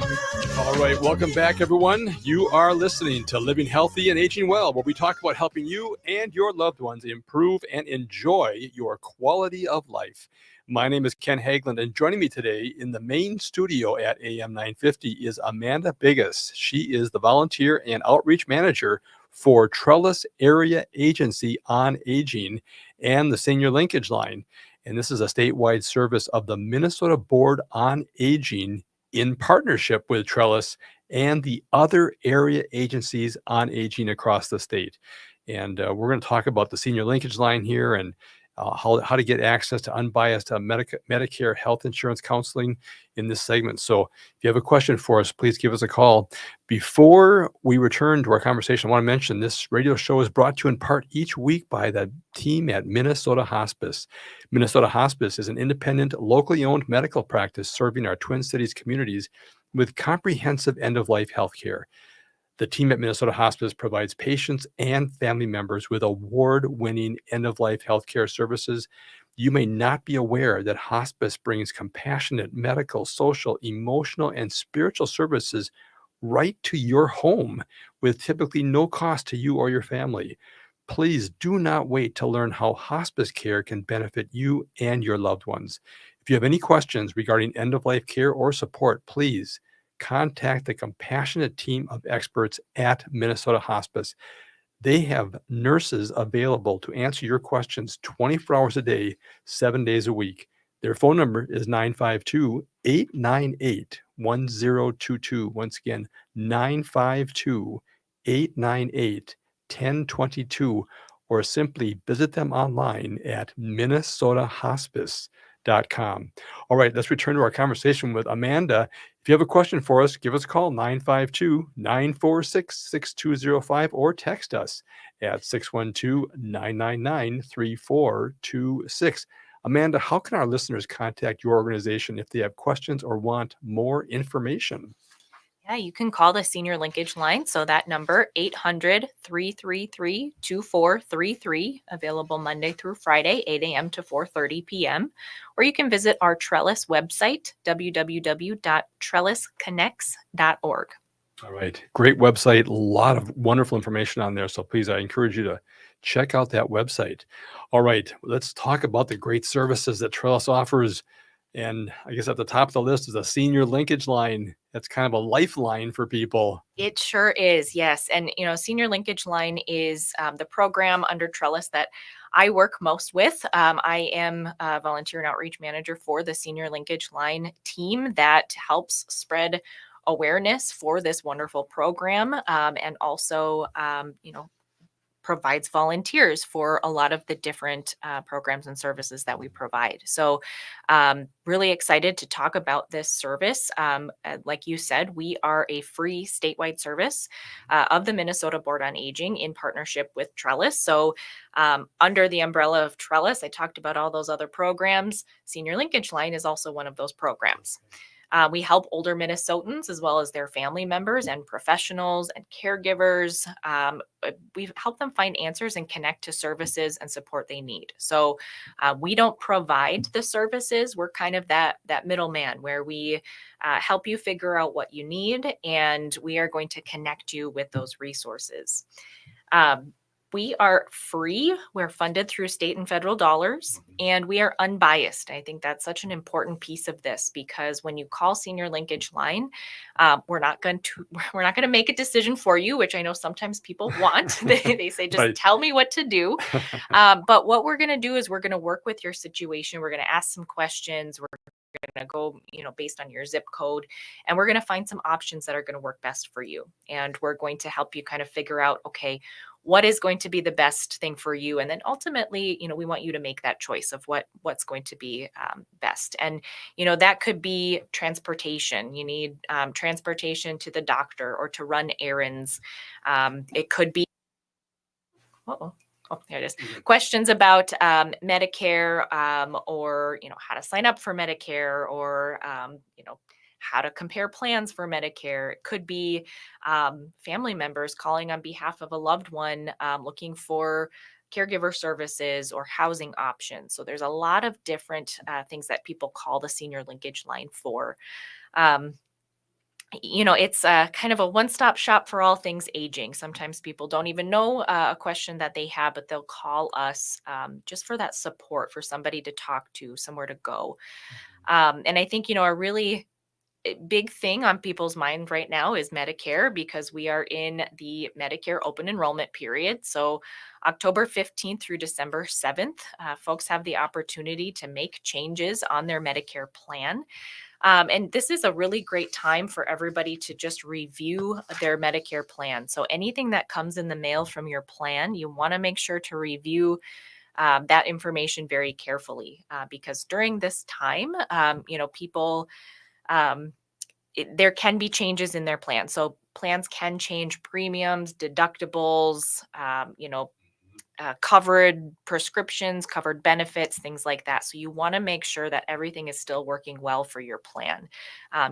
All right, welcome back, everyone. You are listening to Living Healthy and Aging Well, where we talk about helping you and your loved ones improve and enjoy your quality of life. My name is Ken Haglund, and joining me today in the main studio at AM 950 is Amanda Biggis. She is the volunteer and outreach manager for Trellis Area Agency on Aging and the Senior Linkage Line. And this is a statewide service of the Minnesota Board on Aging in partnership with Trellis and the other area agencies on aging across the state. And we're going to talk about the Senior Linkage Line here and how to get access to unbiased Medicare health insurance counseling in this segment. So if you have a question for us, please give us a call. Before we return to our conversation, I want to mention this radio show is brought to you in part each week by the team at Minnesota Hospice. Minnesota Hospice is an independent, locally owned medical practice serving our Twin Cities communities with comprehensive end-of-life health care. The team at Minnesota Hospice provides patients and family members with award-winning end-of-life healthcare services. You may not be aware that hospice brings compassionate medical, social, emotional, and spiritual services right to your home with typically no cost to you or your family. Please do not wait to learn how hospice care can benefit you and your loved ones. If you have any questions regarding end-of-life care or support, please contact the compassionate team of experts at Minnesota Hospice. They have nurses available to answer your questions 24 hours a day, 7 days a week. Their phone number is 952-898-1022. Once again, 952-898-1022, or simply visit them online at minnesotahospice.com. All right, let's return to our conversation with Amanda. If you have a question for us, give us a call, 952-946-6205, or text us at 612-999-3426. Amanda, how can our listeners contact your organization if they have questions or want more information? Yeah, you can call the Senior Linkage Line. So that number, 800-333-2433, available Monday through Friday, 8 a.m. to 4:30 p.m. Or you can visit our Trellis website, www.trellisconnects.org. All right. Great website. A lot of wonderful information on there. So please, I encourage you to check out that website. All right. Let's talk about the great services that Trellis offers. And I guess at the top of the list is a Senior Linkage Line. That's kind of a lifeline for people. It sure is, yes. And, Senior Linkage Line is the program under Trellis that I work most with. I am a volunteer and outreach manager for the Senior Linkage Line team that helps spread awareness for this wonderful program, and also, provides volunteers for a lot of the different programs and services that we provide. So really excited to talk about this service. Like you said, we are a free statewide service of the Minnesota Board on Aging in partnership with Trellis. So under the umbrella of Trellis, I talked about all those other programs. Senior Linkage Line is also one of those programs. We help older Minnesotans as well as their family members and professionals and caregivers. We help them find answers and connect to services and support they need. So we don't provide the services. We're kind of that middleman where we help you figure out what you need, and we are going to connect you with those resources. We are free. We're funded through state and federal dollars, and we are unbiased. I think that's such an important piece of this, because when you call Senior Linkage Line, we're not going to make a decision for you, which I know sometimes people want. They say, just Right. Tell me what to do. But what we're going to do is we're going to work with your situation. We're going to ask some questions. We're going to go, based on your zip code, and we're going to find some options that are going to work best for you. And we're going to help you kind of figure out, okay, what is going to be the best thing for you? And then ultimately, we want you to make that choice of what's going to be best. And, that could be transportation. You need transportation to the doctor or to run errands. It could be, oh, there it is. Questions about Medicare, or, how to sign up for Medicare, or, how to compare plans for Medicare. It could be family members calling on behalf of a loved one, looking for caregiver services or housing options. So there's a lot of different things that people call the Senior Linkage Line for. It's kind of a one-stop shop for all things aging. Sometimes people don't even know a question that they have, but they'll call us just for that support, for somebody to talk to, somewhere to go. And I think, a really big thing on people's mind right now is Medicare, because we are in the Medicare open enrollment period. So October 15th through December 7th, folks have the opportunity to make changes on their Medicare plan. And this is a really great time for everybody to just review their Medicare plan. So anything that comes in the mail from your plan, you want to make sure to review that information very carefully, because during this time, people, um, there can be changes in their plan. So plans can change premiums, deductibles, covered prescriptions, covered benefits, things like that. So you want to make sure that everything is still working well for your plan.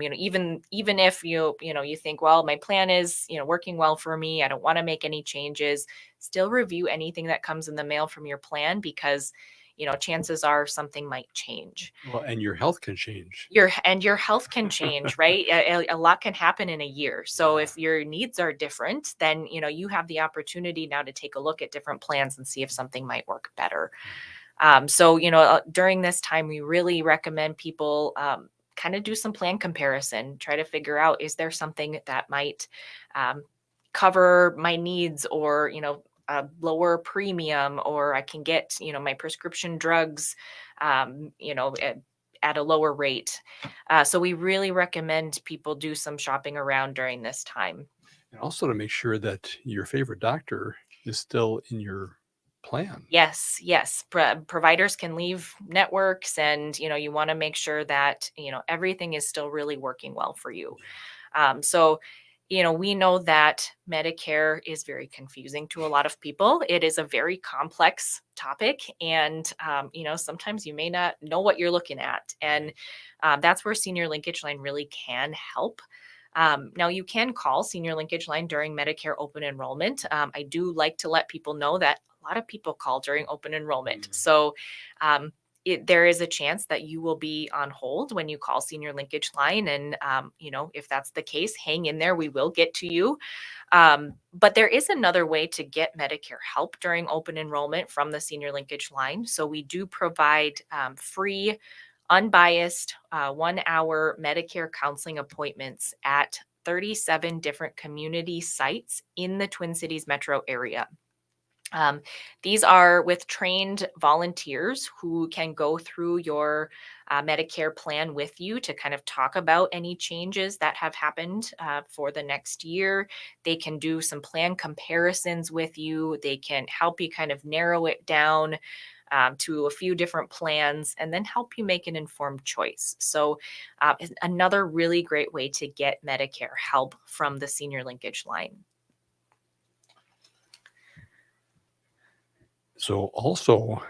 Even if you think, well, my plan is working well for me, I don't want to make any changes. Still review anything that comes in the mail from your plan, because chances are something might change. Well, and your health can change. Your health can change, right? A lot can happen in a year. So Yeah. if your needs are different, then you have the opportunity now to take a look at different plans and see if something might work better. So during this time, we really recommend people kind of do some plan comparison, try to figure out, is there something that might um, cover my needs, or a lower premium, or I can get my prescription drugs at a lower rate. So we really recommend people do some shopping around during this time. And also to make sure that your favorite doctor is still in your plan. Yes, yes. Providers can leave networks, and you want to make sure that everything is still really working well for you. So, we know that Medicare is very confusing to a lot of people. It is a very complex topic, and sometimes you may not know what you're looking at, and that's where Senior Linkage Line really can help. Now, you can call Senior Linkage Line during Medicare open enrollment. I do like to let people know that a lot of people call during open enrollment. So, um, there is a chance that you will be on hold when you call Senior Linkage Line. And, if that's the case, hang in there. We will get to you. But there is another way to get Medicare help during open enrollment from the Senior Linkage Line. So we do provide free, unbiased 1 hour Medicare counseling appointments at 37 different community sites in the Twin Cities metro area. Um, these are with trained volunteers who can go through your Medicare plan with you to kind of talk about any changes that have happened for the next year. They can do some plan comparisons with you. They can help you kind of narrow it down to a few different plans, and then help you make an informed choice. So, it's another really great way to get Medicare help from the Senior Linkage Line. So also,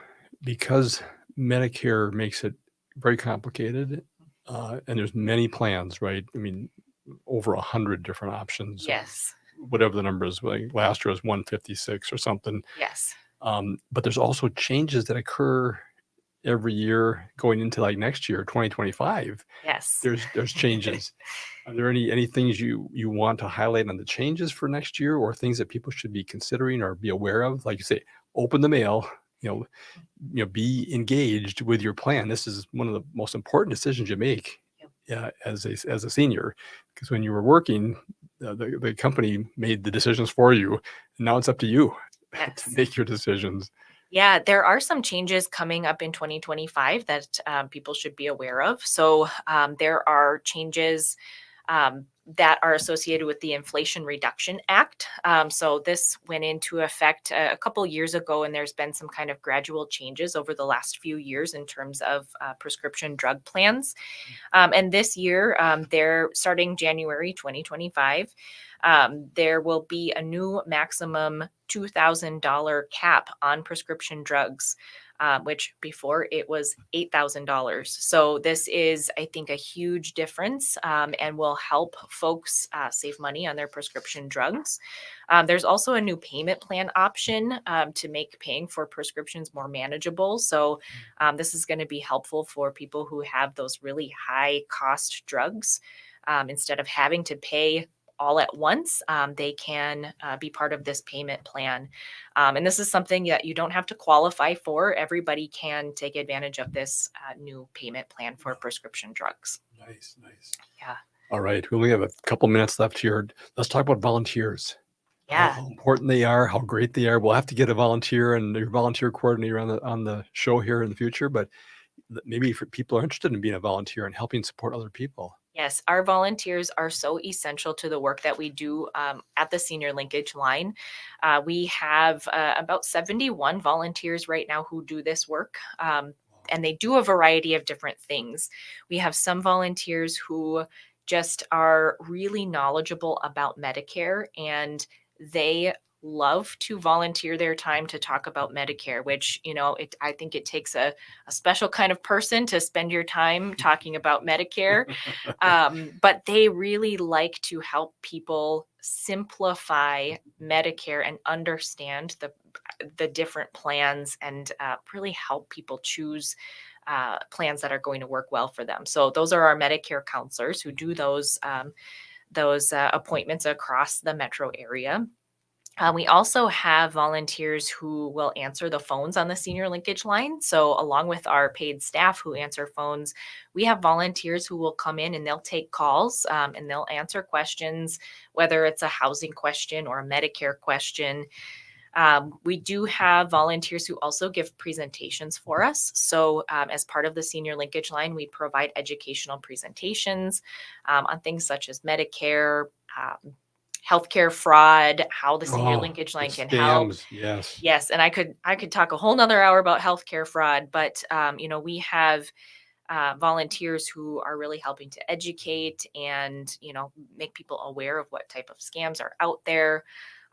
because Medicare makes it very complicated, and there's many plans, right? I mean, over 100 different options, or Yes. whatever the number is. Like last year was 156 or something. Yes. But there's also changes that occur every year going into like next year, 2025. Yes. There's changes. Are there any things you want to highlight on the changes for next year, or things that people should be considering or be aware of? Like you say, open the mail, be engaged with your plan. This is one of the most important decisions you make, Yep. as a senior, because when you were working, the company made the decisions for you, and now it's up to you to Yes. make your decisions. Yeah, there are some changes coming up in 2025 that people should be aware of. So, there are changes that are associated with the Inflation Reduction Act. So this went into effect a couple years ago, and there's been some kind of gradual changes over the last few years in terms of prescription drug plans. And this year, they're starting January 2025. There will be a new maximum $2,000 cap on prescription drugs, which before it was $8,000. So this is, I think, a huge difference, and will help folks save money on their prescription drugs. There's also a new payment plan option to make paying for prescriptions more manageable. So this is going to be helpful for people who have those really high cost drugs. instead of having to pay all at once, they can be part of this payment plan. And this is something that you don't have to qualify for. Everybody can take advantage of this new payment plan for prescription drugs. Nice. Yeah. All right. We only have a couple minutes left here. Let's talk about volunteers. Yeah. How important they are, how great they are. We'll have to get a volunteer and your volunteer coordinator on the show here in the future, but maybe if people are interested in being a volunteer and helping support other people. Yes, our volunteers are so essential to the work that we do at the Senior Linkage Line. We have about 71 volunteers right now who do this work, and they do a variety of different things. We have some volunteers who just are really knowledgeable about Medicare, and they love to volunteer their time to talk about Medicare, which, I think it takes a special kind of person to spend your time talking about Medicare. But they really like to help people simplify Medicare and understand the different plans and really help people choose plans that are going to work well for them. So those are our Medicare counselors who do those appointments across the metro area. We also have volunteers who will answer the phones on the Senior Linkage Line. So along with our paid staff who answer phones, we have volunteers who will come in and they'll take calls and they'll answer questions, whether it's a housing question or a Medicare question. We do have volunteers who also give presentations for us. So as part of the Senior Linkage Line, we provide educational presentations on things such as Medicare, healthcare fraud, how the Senior Linkage Line can help. Yes. Yes, and I could talk a whole nother hour about healthcare fraud, but we have volunteers who are really helping to educate and make people aware of what type of scams are out there.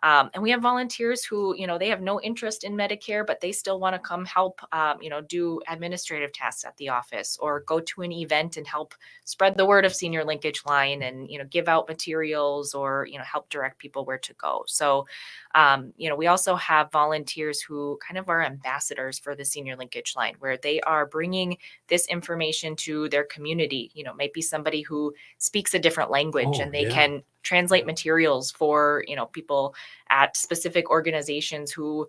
And we have volunteers who, they have no interest in Medicare, but they still want to come help, do administrative tasks at the office or go to an event and help spread the word of Senior Linkage Line and, give out materials or, help direct people where to go. So, we also have volunteers who kind of are ambassadors for the Senior Linkage Line, where they are bringing this information to their community. Might be somebody who speaks a different language and they can translate materials for people at specific organizations who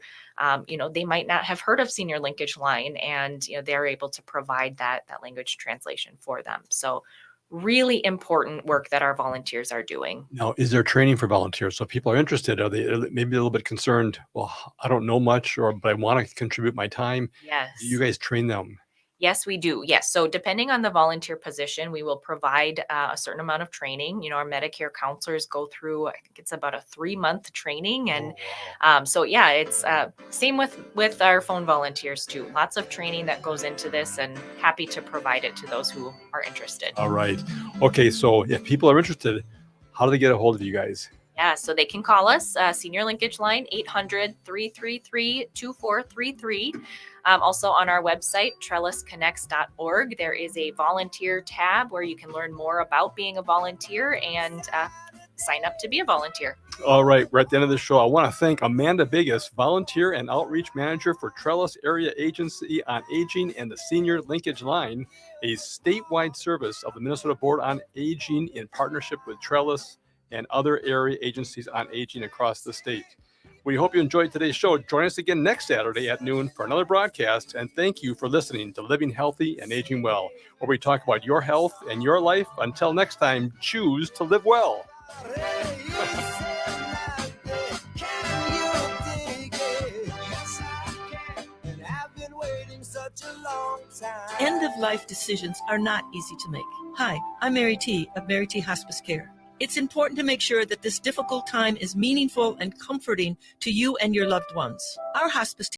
they might not have heard of Senior Linkage Line, and they're able to provide that language translation for them. So really important work that our volunteers are doing. Now, is there training for volunteers? So if people are interested, are they maybe a little bit concerned? Well, I don't know much, but I want to contribute my time. Yes. Do you guys train them? Yes, we do. Yes. So depending on the volunteer position, we will provide a certain amount of training. Our Medicare counselors go through, I think it's about a 3-month training. And so, yeah, it's same with our phone volunteers too. Lots of training that goes into this, and happy to provide it to those who are interested. All right. Okay. So if people are interested, how do they get a hold of you guys? Yeah, so they can call us, Senior Linkage Line, 800-333-2433. Also on our website, trellisconnects.org, there is a volunteer tab where you can learn more about being a volunteer and sign up to be a volunteer. All right, we're at the end of the show. I want to thank Amanda Biggis, Volunteer and Outreach Manager for Trellis Area Agency on Aging and the Senior Linkage Line, a statewide service of the Minnesota Board on Aging in partnership with Trellis and other area agencies on aging across the state. We hope you enjoyed today's show. Join us again next Saturday at noon for another broadcast. And thank you for listening to Living Healthy and Aging Well, where we talk about your health and your life. Until next time, choose to live well. End-of-life decisions are not easy to make. Hi, I'm Mary T. of Mary T. Hospice Care. It's important to make sure that this difficult time is meaningful and comforting to you and your loved ones. Our hospice